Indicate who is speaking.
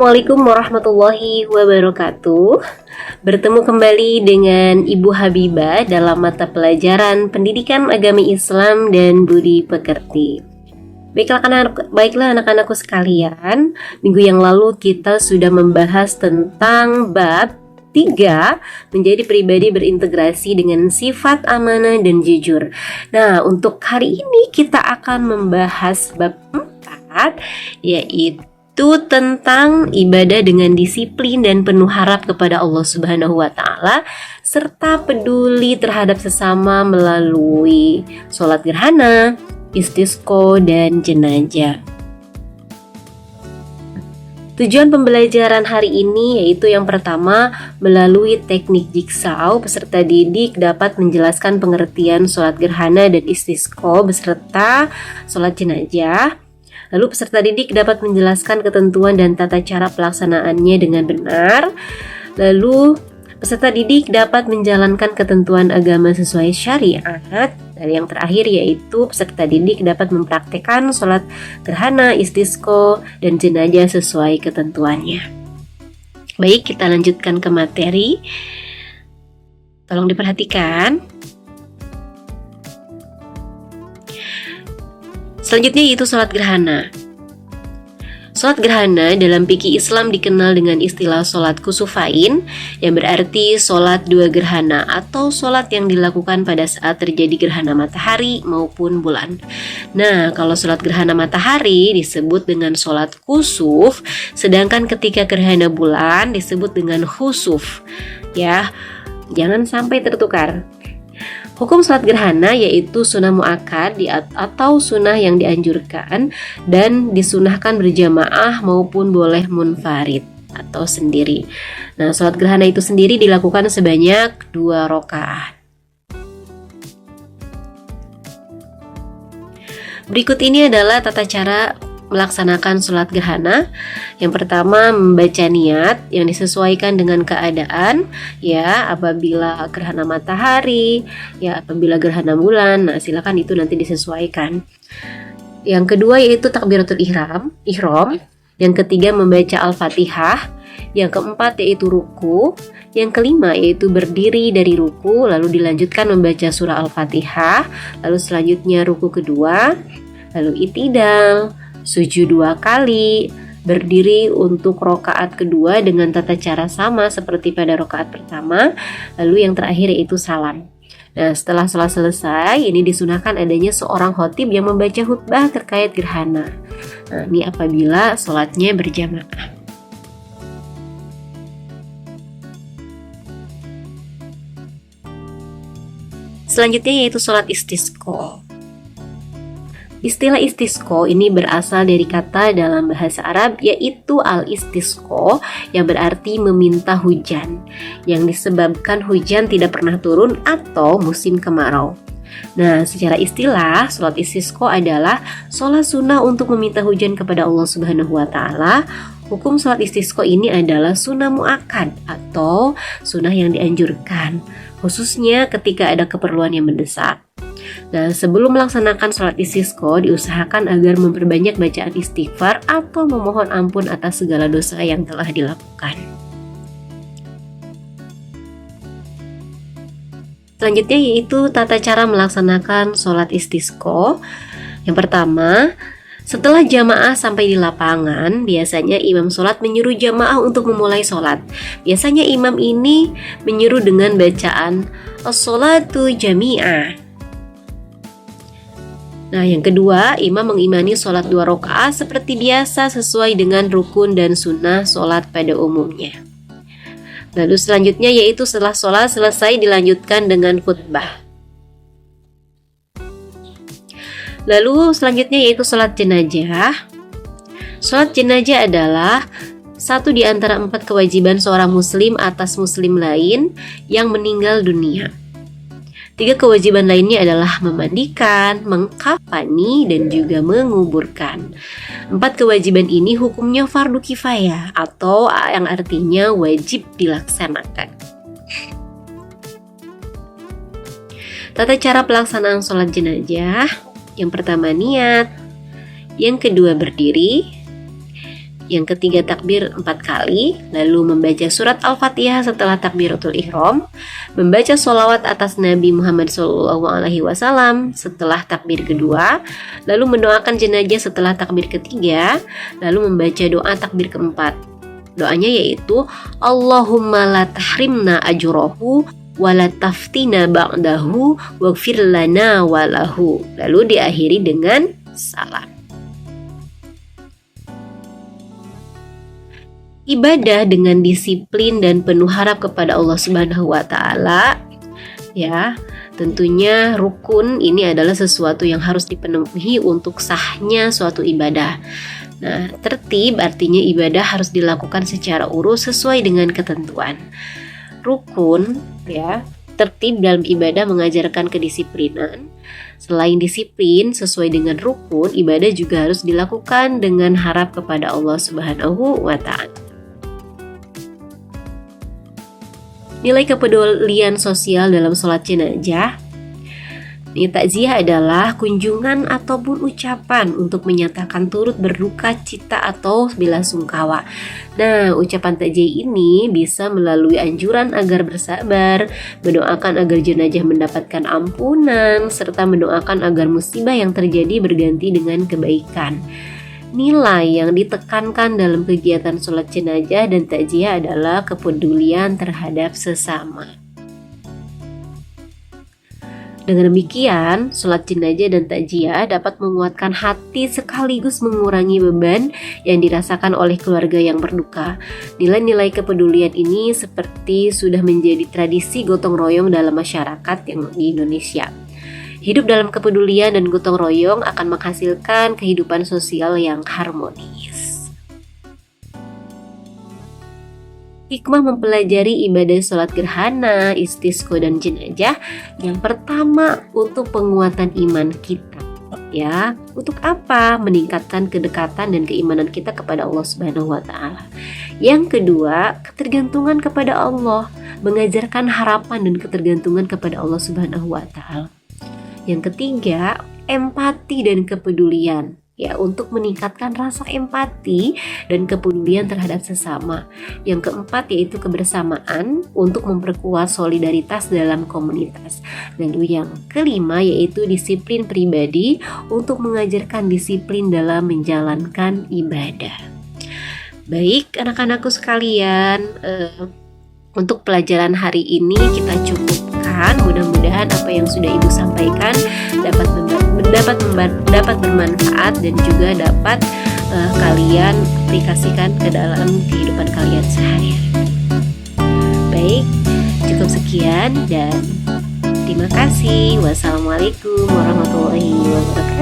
Speaker 1: Assalamualaikum warahmatullahi wabarakatuh. Bertemu kembali dengan Ibu Habibah dalam mata pelajaran Pendidikan Agama Islam dan Budi Pekerti. Baiklah anak-anakku sekalian, minggu yang lalu kita sudah membahas tentang bab 3, menjadi pribadi berintegrasi dengan sifat amanah dan jujur. Nah, untuk hari ini kita akan membahas bab 4, yaitu tentang ibadah dengan disiplin dan penuh harap kepada Allah Subhanahu wa Ta'ala, serta peduli terhadap sesama melalui sholat gerhana, istisqa, dan jenazah. Tujuan pembelajaran hari ini yaitu yang pertama, melalui teknik jigsaw, peserta didik dapat menjelaskan pengertian sholat gerhana dan istisqa beserta sholat jenazah. Lalu peserta didik dapat menjelaskan ketentuan dan tata cara pelaksanaannya dengan benar. Lalu peserta didik dapat menjalankan ketentuan agama sesuai syariat. Dan yang terakhir yaitu peserta didik dapat mempraktekkan sholat gerhana, istisqa, dan jenazah sesuai ketentuannya. Baik, kita lanjutkan ke materi. Tolong diperhatikan. Selanjutnya yaitu sholat gerhana. Sholat gerhana dalam fikih Islam dikenal dengan istilah sholat kusufain, yang berarti sholat dua gerhana atau sholat yang dilakukan pada saat terjadi gerhana matahari maupun bulan. Nah, kalau sholat gerhana matahari disebut dengan sholat kusuf, sedangkan ketika gerhana bulan disebut dengan khusuf. Ya, jangan sampai tertukar. Hukum sholat gerhana yaitu sunnah muakkad atau sunnah yang dianjurkan dan disunahkan berjamaah maupun boleh munfarid atau sendiri. Nah, sholat gerhana itu sendiri dilakukan sebanyak 2 rakaat. Berikut ini adalah tata cara melaksanakan sholat gerhana. Yang pertama, membaca niat yang disesuaikan dengan keadaan, ya, apabila gerhana matahari, ya, apabila gerhana bulan. Nah, silakan itu nanti disesuaikan. Yang kedua yaitu takbiratul ihram. Yang ketiga membaca Al-Fatihah. Yang keempat yaitu ruku. Yang kelima yaitu berdiri dari ruku, lalu dilanjutkan membaca surah Al-Fatihah. Lalu selanjutnya ruku kedua, lalu i'tidal, sujud 2 kali, berdiri untuk rokaat kedua dengan tata cara sama seperti pada rokaat pertama, lalu yang terakhir yaitu salam. Nah, setelah sholat selesai, ini disunahkan adanya seorang khotib yang membaca khutbah terkait gerhana. Nah, ini apabila sholatnya berjamaah. Selanjutnya yaitu sholat istisqa. Istilah istisqa ini berasal dari kata dalam bahasa Arab yaitu al-istisqa, yang berarti meminta hujan, yang disebabkan hujan tidak pernah turun atau musim kemarau. Nah, secara istilah, sholat istisqa adalah sholat sunnah untuk meminta hujan kepada Allah Subhanahu wa Ta'ala. Hukum sholat istisqa ini adalah sunnah muakkad atau sunnah yang dianjurkan, khususnya ketika ada keperluan yang mendesak. Nah, sebelum melaksanakan sholat istisqa, diusahakan agar memperbanyak bacaan istighfar atau memohon ampun atas segala dosa yang telah dilakukan. Selanjutnya yaitu tata cara melaksanakan sholat istisqa. Yang pertama, setelah jamaah sampai di lapangan, biasanya imam sholat menyuruh jamaah untuk memulai sholat. Biasanya imam ini menyuruh dengan bacaan as-sholatu jami'ah. Nah, yang kedua, imam mengimani sholat 2 rakaat seperti biasa sesuai dengan rukun dan sunnah sholat pada umumnya. Lalu selanjutnya yaitu setelah sholat selesai dilanjutkan dengan khutbah. Lalu selanjutnya yaitu sholat jenazah. Sholat jenazah adalah satu di antara 4 kewajiban seorang muslim atas muslim lain yang meninggal dunia. 3 kewajiban lainnya adalah memandikan, mengkafani, dan juga menguburkan. 4 kewajiban ini hukumnya fardu kifayah atau yang artinya wajib dilaksanakan. Tata cara pelaksanaan sholat jenazah. Yang pertama niat, yang kedua berdiri, Yang ketiga takbir 4 kali, lalu membaca surat Al-Fatihah setelah takbiratul ihram, membaca sholawat atas Nabi Muhammad SAW setelah takbir kedua, lalu mendoakan jenazah setelah takbir ketiga, lalu membaca doa takbir keempat. Doanya yaitu Allahumma la tahrimna ajrohu wa la taftina ba'dahu waghfir lana walahu. Lalu diakhiri dengan salam. Ibadah dengan disiplin dan penuh harap kepada Allah Subhanahu wa taala, ya. Tentunya rukun ini adalah sesuatu yang harus dipenuhi untuk sahnya suatu ibadah. Nah, tertib artinya ibadah harus dilakukan secara urus sesuai dengan ketentuan. Rukun, ya, tertib dalam ibadah mengajarkan kedisiplinan. Selain disiplin sesuai dengan rukun, ibadah juga harus dilakukan dengan harap kepada Allah Subhanahu wa taala. Nilai kepedulian sosial dalam sholat jenazah. Takziah adalah kunjungan ataupun ucapan untuk menyatakan turut berduka cita atau belasungkawa. Nah, ucapan takziah ini bisa melalui anjuran agar bersabar, mendoakan agar jenazah mendapatkan ampunan, serta mendoakan agar musibah yang terjadi berganti dengan kebaikan. Nilai yang ditekankan dalam kegiatan sholat jenazah dan takziah adalah kepedulian terhadap sesama. Dengan demikian, sholat jenazah dan takziah dapat menguatkan hati sekaligus mengurangi beban yang dirasakan oleh keluarga yang berduka. Nilai-nilai kepedulian ini seperti sudah menjadi tradisi gotong royong dalam masyarakat yang di Indonesia. Hidup dalam kepedulian dan gotong royong akan menghasilkan kehidupan sosial yang harmonis. Hikmah mempelajari ibadah sholat gerhana, istisqa dan jenazah. Yang pertama, untuk penguatan iman kita. Ya, untuk apa? Meningkatkan kedekatan dan keimanan kita kepada Allah Subhanahu wa taala. Yang kedua, ketergantungan kepada Allah, mengajarkan harapan dan ketergantungan kepada Allah Subhanahu wa taala. Yang ketiga, empati dan kepedulian. Ya, untuk meningkatkan rasa empati dan kepedulian terhadap sesama. Yang keempat yaitu kebersamaan untuk memperkuat solidaritas dalam komunitas. Lalu yang kelima yaitu disiplin pribadi untuk mengajarkan disiplin dalam menjalankan ibadah. Baik anak-anakku sekalian, untuk pelajaran hari ini kita cukupkan. Mudah-mudahan apa yang sudah Ibu sampaikan dapat bermanfaat dan juga dapat kalian aplikasikan ke dalam kehidupan kalian sehari-hari. Baik, cukup sekian dan terima kasih. Wassalamualaikum warahmatullahi wabarakatuh.